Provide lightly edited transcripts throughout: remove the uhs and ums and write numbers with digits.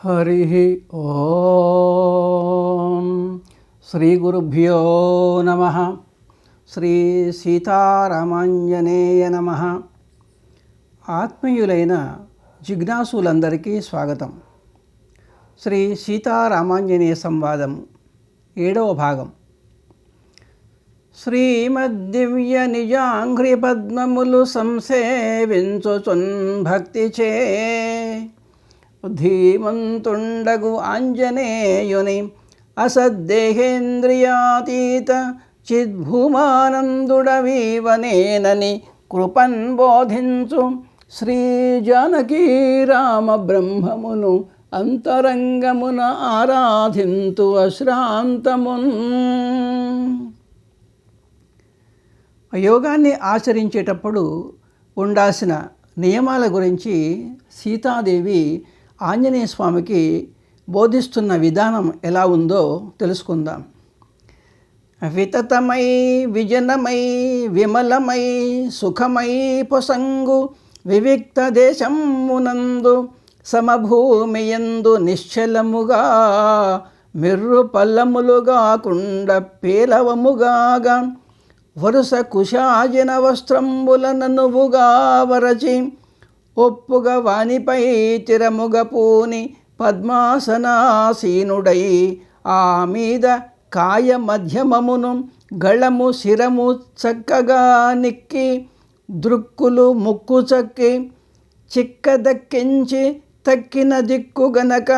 హరి ఓం శ్రీ గురుభ్యో నమ. శ్రీ సీతారామాంజనేయ నమ. ఆత్మీయులైన జిజ్ఞాసులందరికీ స్వాగతం. శ్రీ సీతారామాంజనేయ సంవాదం 7వ భాగం. శ్రీమద్దివ్య నిజాంఘ్రి పద్మములు సంసేవించుచున్ భక్తిచే ధీమంతుండగు ఆంజనేయుని అసద్దేహేంద్రియాతీత చిద్భూమానందుడవీవనేనని కృపన్ బోధించు శ్రీ జానకీ రామ బ్రహ్మమును అంతరంగమున ఆరాధింతు అశ్రాంతమున్. యోగాన్ని ఆచరించేటప్పుడు ఉండాల్సిన నియమాల గురించి సీతాదేవి ఆంజనేయ స్వామికి బోధిస్తున్న విధానం ఎలా ఉందో తెలుసుకుందాం. వితతమై విజనమై విమలమై సుఖమై పొసంగు వివిక్త దేశమునందు సమభూమియందు నిశ్చలముగా మిర్రు పల్లములుగాకుండ పేలవముగాగా వరుస కుశాజన వస్త్రంబులననువుగా వరచి ఒప్పుగ వానిపై తిరముగ పూని పద్మాసనాసీనుడై ఆ మీద కాయ మధ్యమమును గళము శిరము చక్కగా నిక్కి దృక్కులు ముక్కు చక్కి చిక్క దక్కించి తక్కిన దిక్కు గనక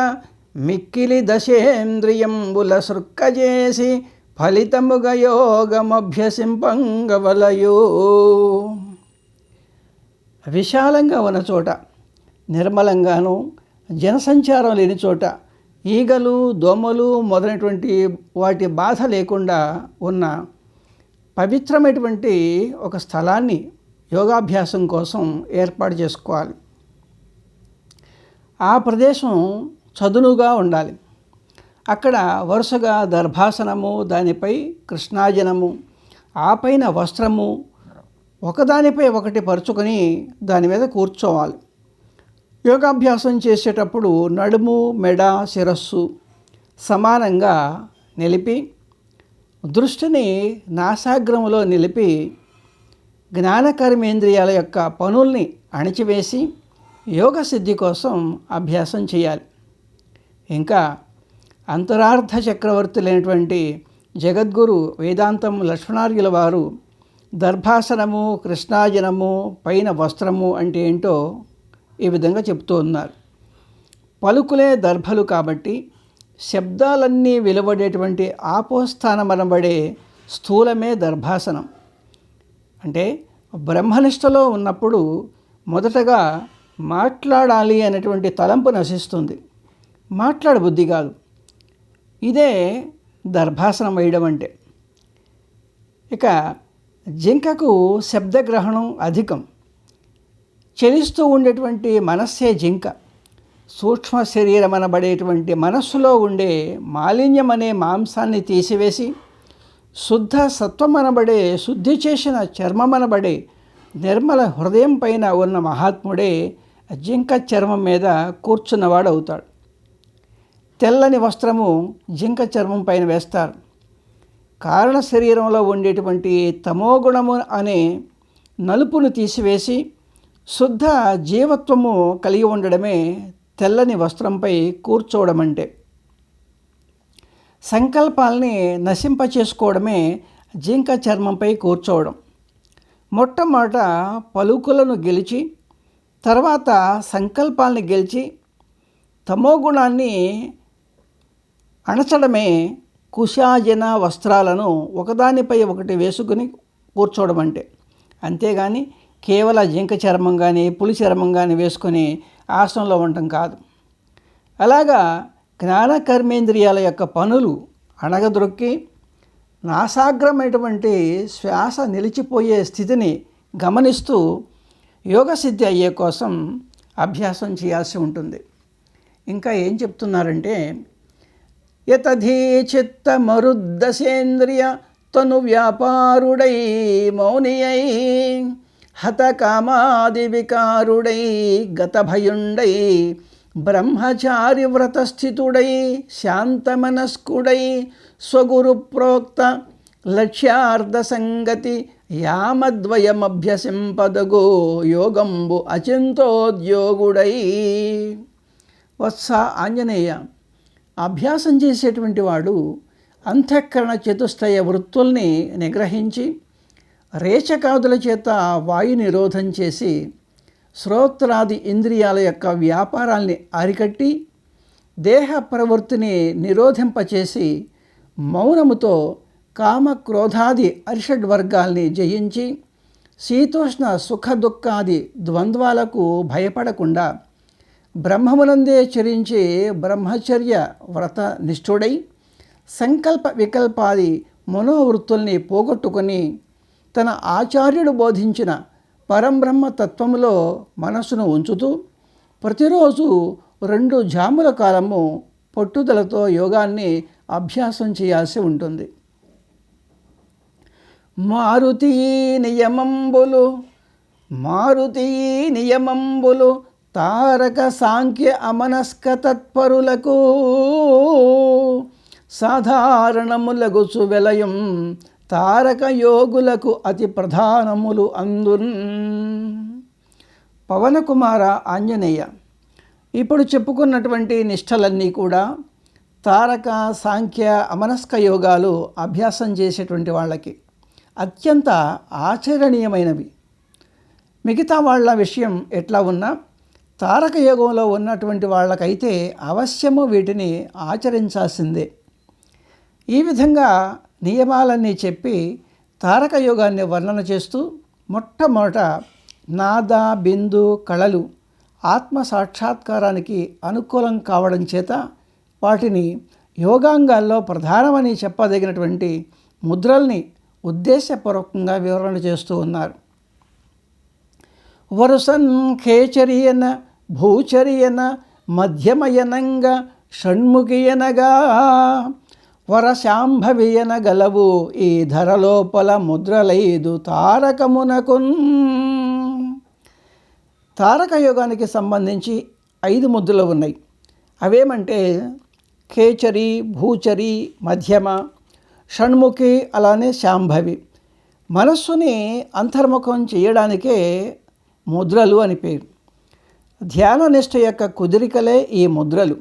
మిక్కిలి దశేంద్రియంబుల సృక్కజేసి ఫలితముగ యోగమభ్యసింపంగవలయో. విశాలంగా ఉన్న చోట, నిర్మలంగాను జనసంచారం లేని చోట, ఈగలు దోమలు మొదలైనటువంటి వాటి బాధ లేకుండా ఉన్న పవిత్రమైనటువంటి ఒక స్థలాన్ని యోగాభ్యాసం కోసం ఏర్పాటు చేసుకోవాలి. ఆ ప్రదేశం చదునుగా ఉండాలి. అక్కడ వరుసగా దర్భాసనము, దానిపై కృష్ణాజనము, ఆ పైన వస్త్రము ఒకదానిపై ఒకటి పరుచుకొని దాని మీద కూర్చోవాలి. యోగాభ్యాసం చేసేటప్పుడు నడుము, మెడ, శిరస్సు సమానంగా నిలిపి దృష్టిని నాసాగ్రములో నిలిపి జ్ఞానకర్మేంద్రియాల యొక్క పనుల్ని అణిచివేసి యోగ సిద్ధి కోసం అభ్యాసం చేయాలి. ఇంకా అంతరార్థ చక్రవర్తులైనటువంటి జగద్గురు వేదాంతం లక్ష్మణార్యుల వారు దర్భాసనము, కృష్ణాజనము, పైన వస్త్రము అంటే ఏంటో ఈ విధంగా చెప్తూ ఉన్నారు. పలుకులే దర్భలు కాబట్టి శబ్దాలన్నీ వెలువడేటువంటి ఆపోస్థానమనబడే స్థూలమే దర్భాసనం. అంటే బ్రహ్మనిష్టలో ఉన్నప్పుడు మొదటగా మాట్లాడాలి అనేటువంటి తలంపు నశిస్తుంది. మాట్లాడబుద్ధి కాదు. ఇదే దర్భాసనం వేయడం అంటే. ఇక జింకకు శబ్దగ్రహణం అధికం. చలిస్తూ ఉండేటువంటి మనస్సే జింక. సూక్ష్మ శరీరం అనబడేటువంటి మనస్సులో ఉండే మాలిన్యం అనే మాంసాన్ని తీసివేసి శుద్ధ సత్వం అనబడే శుద్ధి చేసిన చర్మం అనబడే నిర్మల హృదయం పైన ఉన్న మహాత్ముడే జింక చర్మం మీద కూర్చున్నవాడు అవుతాడు. తెల్లని వస్త్రము జింక చర్మం పైన వేస్తారు. కారణ శరీరంలో ఉండేటువంటి తమోగుణము అనే నలుపును తీసివేసి శుద్ధ జీవత్వము కలిగి ఉండడమే తెల్లని వస్త్రంపై కూర్చోవడం అంటే. సంకల్పాల్ని నశింపచేసుకోవడమే జింక చర్మంపై కూర్చోవడం. మొట్టమొదట పలుకులను గెలిచి తర్వాత సంకల్పాల్ని గెలిచి తమోగుణాన్ని అణచడమే కుశాజన వస్త్రాలను ఒకదానిపై ఒకటి వేసుకుని కూర్చోవడం అంటే. అంతేగాని కేవల జింక చర్మం కానీ పులి చర్మం కానీ వేసుకొని ఆసనంలో ఉండటం కాదు. అలాగా జ్ఞానకర్మేంద్రియాల యొక్క పనులు అణగద్రొక్కి నాసాగ్రమైనటువంటి శ్వాస నిలిచిపోయే స్థితిని గమనిస్తూ యోగసిద్ధి అయ్యే కోసం అభ్యాసం చేయాల్సి ఉంటుంది. ఇంకా ఏం చెప్తున్నారంటే, యతధీ చిత్త మరుద్దసేంద్రియ తను వ్యాపారుడై మౌనియై హత కామాది వికారుడై గత భయుండై బ్రహ్మచారి వ్రతస్థితుడై శాంతమనస్కుడై స్వగురు ప్రోక్త లక్ష్యార్థ సంగతి యామద్వయమభ్యసింపదగో యోగంబు అచింతోద్యోగుడై. వత్స ఆంజనేయ, అభ్యాసం చేసేటువంటి వాడు అంతఃకరణ చతుష్టయ వృత్తుల్ని నిగ్రహించి రేచకాదుల చేత వాయు నిరోధం చేసి శ్రోత్రాది ఇంద్రియాల యొక్క వ్యాపారాల్ని అరికట్టి దేహ ప్రవృత్తిని నిరోధింపచేసి మౌనముతో కామక్రోధాది అరిషడ్వర్గాల్ని జయించి శీతోష్ణ సుఖ దుఃఖాది ద్వంద్వాలకు భయపడకుండా బ్రహ్మమునందే చరించి బ్రహ్మచర్య వ్రత నిష్ఠుడై సంకల్ప వికల్పాది మనోవృత్తుల్ని పోగొట్టుకొని తన ఆచార్యుడు బోధించిన పరంబ్రహ్మ తత్వములో మనస్సును ఉంచుతూ ప్రతిరోజు 2 జాముల కాలము పట్టుదలతో యోగాన్ని అభ్యాసం చేయాల్సి ఉంటుంది. మారుతి నియమంబులు తారక సాంఖ్య అమనస్క తత్పరులకు సాధారణములగుచు వెలయం తారక యోగులకు అతి ప్రధానములు అందున్. పవనకుమార ఆంజనేయ, ఇప్పుడు చెప్పుకున్నటువంటి నిష్టలన్నీ కూడా తారక సాంఖ్య అమనస్క యోగాలు అభ్యాసం చేసేటువంటి వాళ్ళకి అత్యంత ఆచరణీయమైనవి. మిగతా వాళ్ళ విషయం ఎట్లా ఉన్నా తారక యోగంలో ఉన్నటువంటి వాళ్ళకైతే అవశ్యము వీటిని ఆచరించాల్సిందే. ఈ విధంగా నియమాలన్నీ చెప్పి తారక యోగాన్ని వర్ణన చేస్తూ మొట్టమొదట నాద బిందు కళలు ఆత్మ సాక్షాత్కారానికి అనుకూలం కావడం చేత వాటిని యోగాంగాల్లో ప్రధానమని చెప్పదగినటువంటి ముద్రల్ని ఉద్దేశపూర్వకంగా వివరణ చేస్తూ ఉన్నారు. వరుసన్ ఖేచరియన భూచరియన మధ్యమయనంగ షణ్ముఖియనగా వరశాంభవియన గలవు ఈ ధరలోపల ముద్రలైదు తారకమునకున్. తారక యోగానికి సంబంధించి 5 ముద్రలు ఉన్నాయి. అవేమంటే ఖేచరి, భూచరి, మధ్యమ, షణ్ముఖి, అలానే శాంభవి. మనస్సుని అంతర్ముఖం చేయడానికే ముద్రలు అని పేరు. ధ్యాన నిష్ఠ యొక్క కుదిరికలే ఈ ముద్రలు.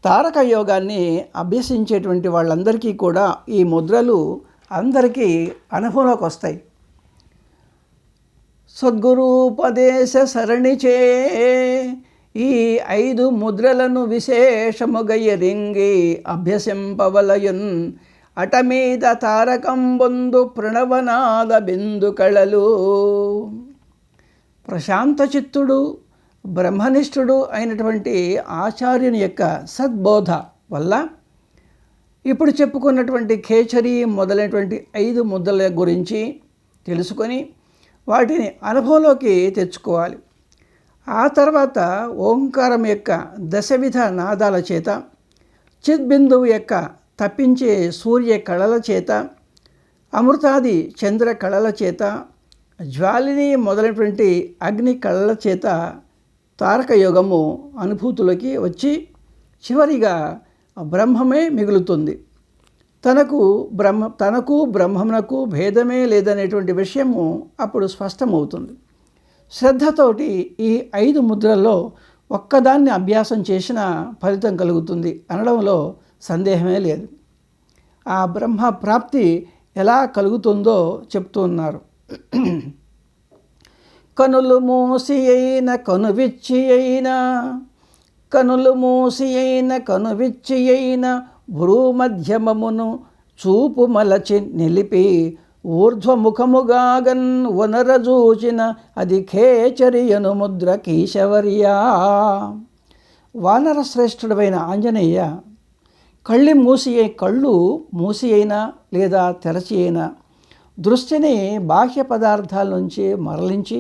తారక యోగాన్ని అభ్యసించేటువంటి వాళ్ళందరికీ కూడా ఈ ముద్రలు అందరికీ అనుభవంలోకి వస్తాయి. సద్గురూపదేశ సరణిచే ఈ 5 ముద్రలను విశేషముగ ఎరింగి అభ్యసింపవలయున్ అటమీద తారకం బొందు ప్రణవనాద బిందు కళలు. ప్రశాంత చిత్తుడు బ్రహ్మనిష్ఠుడు అయినటువంటి ఆచార్యుని యొక్క సద్బోధ వల్ల ఇప్పుడు చెప్పుకున్నటువంటి ఖేచరి మొదలైనటువంటి 5 ముద్రల గురించి తెలుసుకొని వాటిని అనుభవంలోకి తెచ్చుకోవాలి. ఆ తర్వాత ఓంకారం యొక్క దశవిధ నాదాల చేత, చిద్బిందువు యొక్క తప్పించే సూర్య కళల చేత, అమృతాది చంద్ర కళల చేత, జ్వాలిని మొదలైనటువంటి అగ్ని కళల చేత తారక యోగము అనుభూతులకి వచ్చి చివరిగా బ్రహ్మమే మిగులుతుంది. తనకు బ్రహ్మమునకు భేదమే లేదనేటువంటి విషయము అప్పుడు స్పష్టమవుతుంది. శ్రద్ధతోటి ఈ 5 ముద్రల్లో ఒక్కదాన్ని అభ్యాసం చేసిన ఫలితం కలుగుతుంది అనడంలో సందేహమే లేదు. ఆ బ్రహ్మ ప్రాప్తి ఎలా కలుగుతుందో చెప్తూ ఉన్నారు. కనులు మూసి అయిన కనువిచ్చి అయిన భ్రూమధ్యమమును చూపు మలచి నిలిపి ఊర్ధ్వముఖముగాగన్ వనరజూచిన అది ఖేచరియను ముద్ర కీశవర్యా. వానర శ్రేష్ఠుడైన ఆంజనేయ, కళ్ళు మూసి అయినా లేదా తెరచి అయినా దృష్టిని బాహ్య పదార్థాల నుంచి మరలించి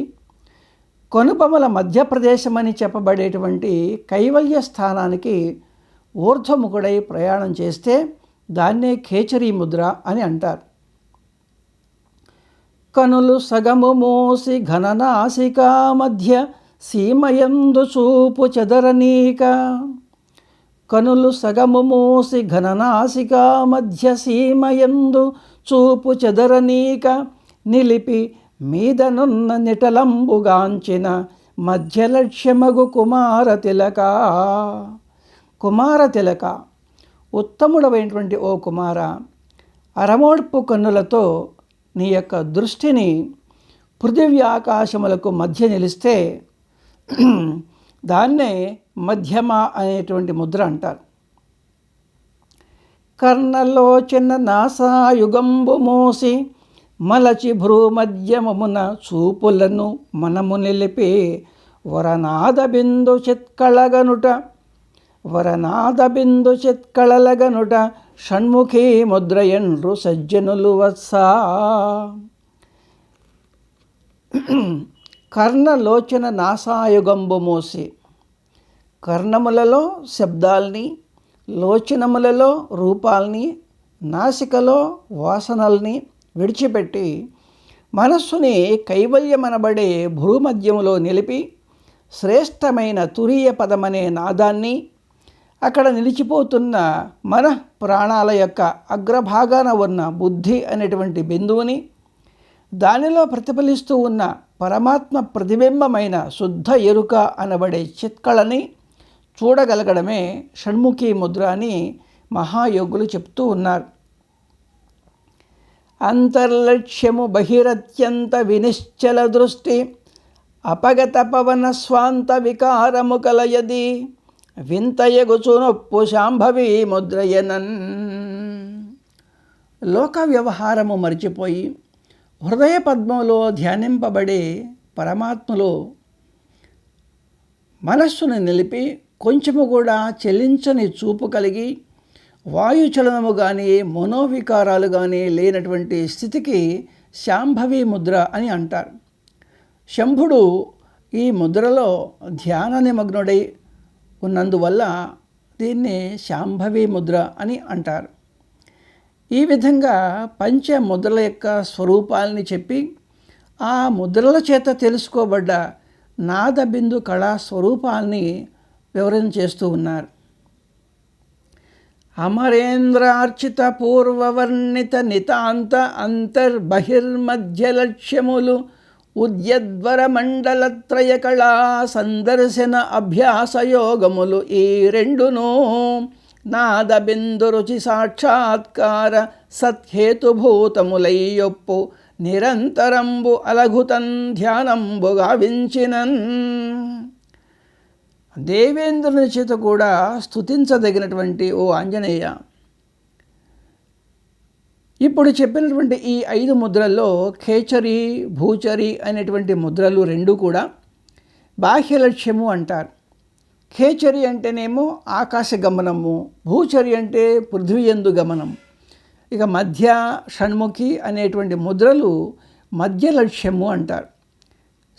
కనుబొమల మధ్యప్రదేశమని చెప్పబడేటువంటి కైవల్య స్థానానికి ఊర్ధ్వముఖుడై ప్రయాణం చేస్తే దాన్నే ఖేచరీ ముద్ర అని అంటారు. కనులు సగము మోసి ఘననాసికా మధ్య సీమయందు చూపు చెదరనీక కనులు సగము మూసి ఘననాసికా మధ్య సీమయందు చూపు చెదరనీక నిలిపి మీదనున్న నిటలంబుగాంచిన మధ్యలక్ష్యమగు కుమార తిలక. కుమార తిలక, ఉత్తముడమైనటువంటి ఓ కుమార, అరమోడ్పు కన్నులతో నీ యొక్క దృష్టిని పృథివీ ఆకాశములకు మధ్య నిలిస్తే దాన్నే మధ్యమ అనేటువంటి ముద్ర అంటారు. కర్ణలోచన నాసాయుగంబు మోసి మలచి భ్రూమధ్యమమున చూపులను మనము నిలిపి వరనాద బిందు చిత్కళగనుట షణ్ముఖీ ముద్రయండ్రు సజ్జనులు వత్సా. కర్ణలోచన నాసాయుగంబు మోసి, కర్ణములలో శబ్దాల్ని, లోచనములలో రూపాల్ని, నాసికలో వాసనల్ని విడిచిపెట్టి మనస్సుని కైవల్యమనబడే భూమధ్యములో నిలిపి శ్రేష్టమైన తురీయ పదమనే నాదాన్ని, అక్కడ నిలిచిపోతున్న మన ప్రాణాల యొక్క అగ్రభాగాన ఉన్న బుద్ధి అనేటువంటి బిందువుని, దానిలో ప్రతిఫలిస్తూ ఉన్న పరమాత్మ ప్రతిబింబమైన శుద్ధ ఎరుక అనబడే చిత్కళని చూడగలగడమే షణ్ముఖీ ముద్ర అని మహాయోగులు చెప్తూ ఉన్నారు. అంతర్లక్ష్యము బహిరత్యంత వినిశ్చల దృష్టి అపగత పవన స్వాంత వికారము కలయది వింతయగుచు నొప్పు శాంభవి ముద్రయనన్. లోక వ్యవహారము మరిచిపోయి హృదయ పద్మంలో ధ్యానింపబడే పరమాత్మలో మనస్సును నిలిపి కొంచెము కూడా చెల్లించని చూపు కలిగి వాయుచలనము కానీ మనోవికారాలు కానీ లేనటువంటి స్థితికి శాంభవి ముద్ర అని అంటారు. శంభుడు ఈ ముద్రలో ధ్యాన నిమగ్నుడై ఉన్నందువల్ల దీన్ని శాంభవి ముద్ర అని అంటారు. ఈ విధంగా పంచముద్రల యొక్క స్వరూపాలని చెప్పి ఆ ముద్రల చేత తెలుసుకోబడ్డ నాదబిందు కళా స్వరూపాల్ని వివరణ చేస్తూ ఉన్నారు. అమరేంద్రార్చిత పూర్వవర్ణిత నితాంత అంతర్బహిర్మధ్యలక్ష్యములు ఉద్యద్వర మండలత్రయ కళా సందర్శన అభ్యాసయోగములు ఈ రెండును నాదబిందు రుచి సాక్షాత్కార సత్హేతుభూతములయ్యొప్పు నిరంతరంబు అలఘుతన్ ధ్యానంబు గావించినన్. దేవేంద్రుని చేత కూడా స్తుతించదగినటువంటి ఓ ఆంజనేయ, ఇప్పుడు చెప్పినటువంటి ఈ 5 ముద్రల్లో ఖేచరి, భూచరి అనేటువంటి ముద్రలు రెండు కూడా బాహ్యలక్ష్యము అంటారు. ఖేచరి అంటేనేమో ఆకాశ గమనము, భూచరి అంటే పృథ్వీయందు గమనం. ఇక మధ్య షణ్ముఖి అనేటువంటి ముద్రలు మధ్య లక్ష్యము అంటారు.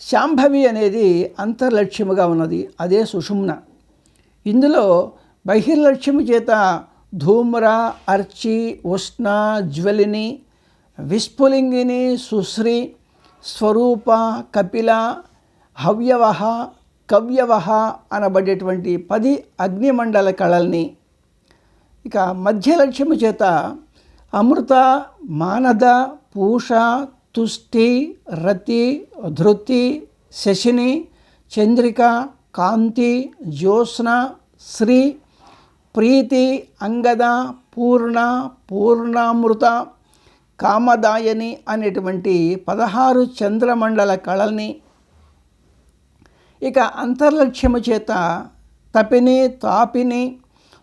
శాంభవి అనేది అంతర్లక్ష్యముగా ఉన్నది, అదే సుషుమ్న. ఇందులో బహిర్లక్ష్యము చేత ధూమ్ర, అర్చి, ఉష్ణ, జ్వలిని, విస్ఫులింగిని, సుశ్రీ, స్వరూప, కపిల, హవ్యవహ, కవ్యవహ అనబడేటువంటి 10 అగ్నిమండల కళల్ని, ఇక మధ్యలక్ష్యము చేత అమృత, మానద, పూష, తుష్టి, రతి, ధృతి, శశిని, చంద్రిక, కాంతి, జ్యోత్స్న, శ్రీ, ప్రీతి, అంగద, పూర్ణ, పూర్ణామృత, కామదాయని అనేటువంటి 16 చంద్రమండల కళల్ని, ఇక అంతర్లక్ష్యము చేత తపిని, తాపిని,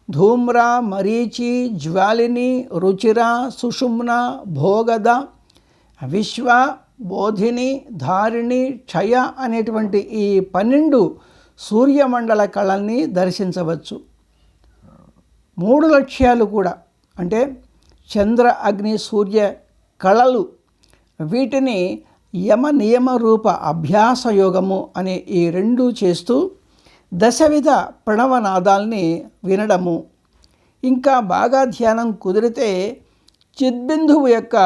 ధూమ్ర, మరీచి, జ్వాలిని, రుచిర, సుషుమ్న, భోగద, విశ్వ, బోధిని, ధారిణి, క్షయ అనేటువంటి ఈ 12 సూర్యమండల కళల్ని దర్శించవచ్చు. 3 లక్ష్యాలు కూడా అంటే చంద్ర, అగ్ని, సూర్య కళలు, వీటిని యమ నియమ రూప అభ్యాస యోగము అనే ఈ 2 చేస్తూ దశవిధ ప్రణవనాదాల్ని వినడము, ఇంకా బాగా ధ్యానం కుదిరితే చిద్బిందువు యొక్క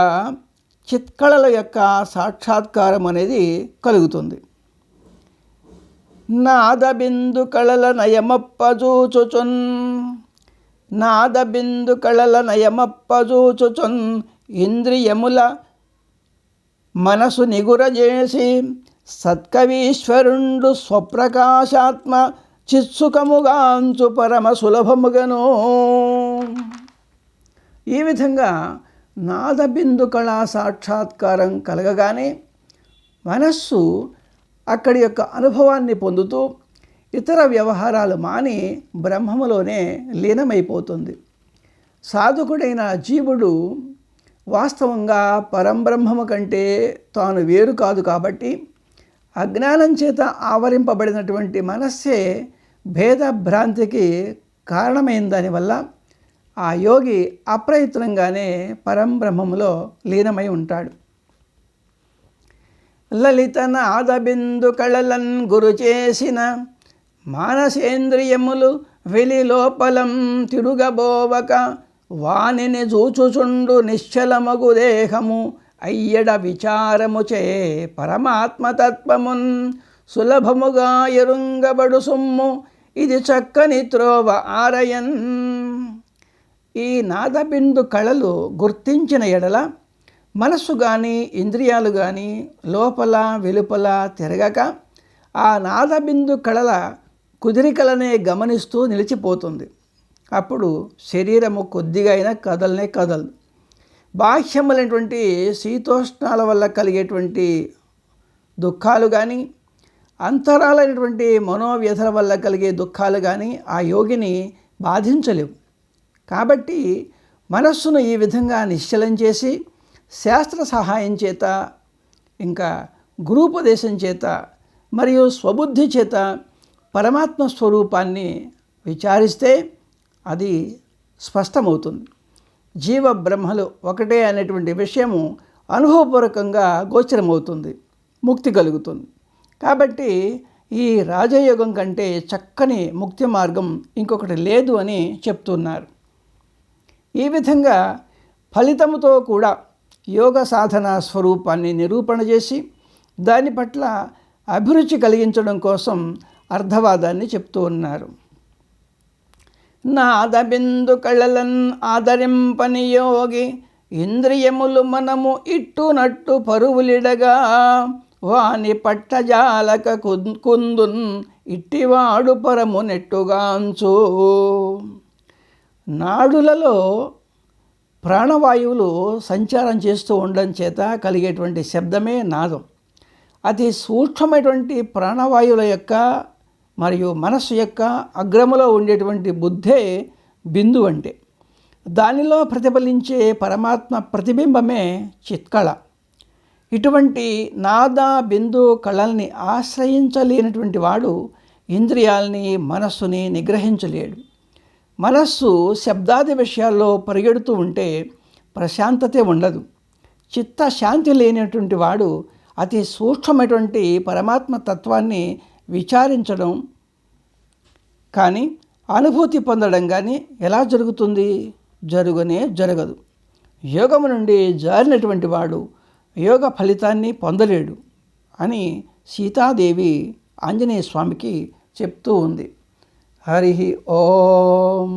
చిత్కళల యొక్క సాక్షాత్కారం అనేది కలుగుతుంది. నాదబిందు కళల నయమప్పజూచుచున్ నాదబిందు కళల నయమప్పజూచుచున్ ఇంద్రియముల మనసు నిగురజేసి సత్కవీశ్వరుండు స్వప్రకాశాత్మ చిత్సుకముగాంచు పరమ సులభముగను. ఈ విధంగా నాదబిందు కళా సాక్షాత్కారం కలగగానే మనస్సు అక్కడి యొక్క అనుభవాన్ని పొందుతూ ఇతర వ్యవహారాలు మాని బ్రహ్మములోనే లీనమైపోతుంది. సాధకుడైన జీవుడు వాస్తవంగా పరంబ్రహ్మము కంటే తాను వేరు కాదు కాబట్టి అజ్ఞానం చేత ఆవరింపబడినటువంటి మనస్సే భేద భ్రాంతికి కారణమైన దానివల్ల ఆ యోగి అప్రయత్నంగానే పరంబ్రహ్మములో లీనమై ఉంటాడు. లలిత నాదబిందు కళలన్ గురు చేసిన మానసేంద్రియములు వెలి లోపలం తిరుగబోవక వానిని చూచుచుండు నిశ్చలమగు దేహము అయ్యడ విచారము చే పరమాత్మతత్వమున్ సులభముగా ఎరుంగబడు సొమ్ము ఇది చక్కని త్రోవ ఆరయన్. ఈ నాదబిందు కళలు గుర్తించిన ఎడల మనస్సు కానీ ఇంద్రియాలు కానీ లోపల వెలుపల తిరగక ఆ నాదబిందు కళల కుదిరికలనే గమనిస్తూ నిలిచిపోతుంది. అప్పుడు శరీరము కొద్దిగా అయినా కదలనే కదలదు. బాహ్యములైనటువంటి శీతోష్ణాల వల్ల కలిగేటువంటి దుఃఖాలు కానీ అంతరాలైనటువంటి మనోవ్యధల వల్ల కలిగే దుఃఖాలు కానీ ఆ యోగిని బాధించలేవు. కాబట్టి మనస్సును ఈ విధంగా నిశ్చలం చేసి శాస్త్ర సహాయం చేత ఇంకా గురూపదేశం చేత మరియు స్వబుద్ధి చేత పరమాత్మ స్వరూపాన్ని విచారిస్తే అది స్పష్టమవుతుంది. జీవ బ్రహ్మలు ఒకటే అనేటువంటి విషయము అనుభవపూర్వకంగా గోచరమవుతుంది, ముక్తి కలుగుతుంది. కాబట్టి ఈ రాజయోగం కంటే చక్కని ముక్తి మార్గం ఇంకొకటి లేదు అని చెప్తున్నారు. ఈ విధంగా ఫలితముతో కూడా యోగ సాధన స్వరూపాన్ని నిరూపణ చేసి దాని పట్ల అభిరుచి కలిగించడం కోసం అర్థవాదాన్ని చెప్తూ ఉన్నారు. నాదబిందు కళలన్ ఆదరింపని యోగి ఇంద్రియములు మనము ఇట్టునట్టు పరువులిడగా వాని పట్టజాలక కుందున్ ఇట్టివాడు పరము నెట్టుగాంచు. నాడులలో ప్రాణవాయువులు సంచారం చేస్తూ ఉండడం చేత కలిగేటువంటి శబ్దమే నాదం. అతి సూక్ష్మమైనటువంటి ప్రాణవాయువుల యొక్క మరియు మనస్సు యొక్క అగ్రములో ఉండేటువంటి బుద్ధే బిందు అంటే. దానిలో ప్రతిఫలించే పరమాత్మ ప్రతిబింబమే చిత్కళ. ఇటువంటి నాద బిందు కళల్ని ఆశ్రయించలేనటువంటి వాడు ఇంద్రియాలని మనస్సుని నిగ్రహించలేడు. మనస్సు శబ్దాది విషయాల్లో పరిగెడుతూ ఉంటే ప్రశాంతతే ఉండదు. చిత్తశాంతి లేనటువంటి వాడు అతి సూక్ష్మమైనటువంటి పరమాత్మ తత్వాన్ని విచారించడం కానీ అనుభూతి పొందడం కానీ ఎలా జరుగుతుంది? జరగదు. యోగము నుండి జారినటువంటి వాడు యోగ ఫలితాన్ని పొందలేడు అని సీతాదేవి ఆంజనేయ స్వామికి చెప్తూ ఉంది. హరి ఓం.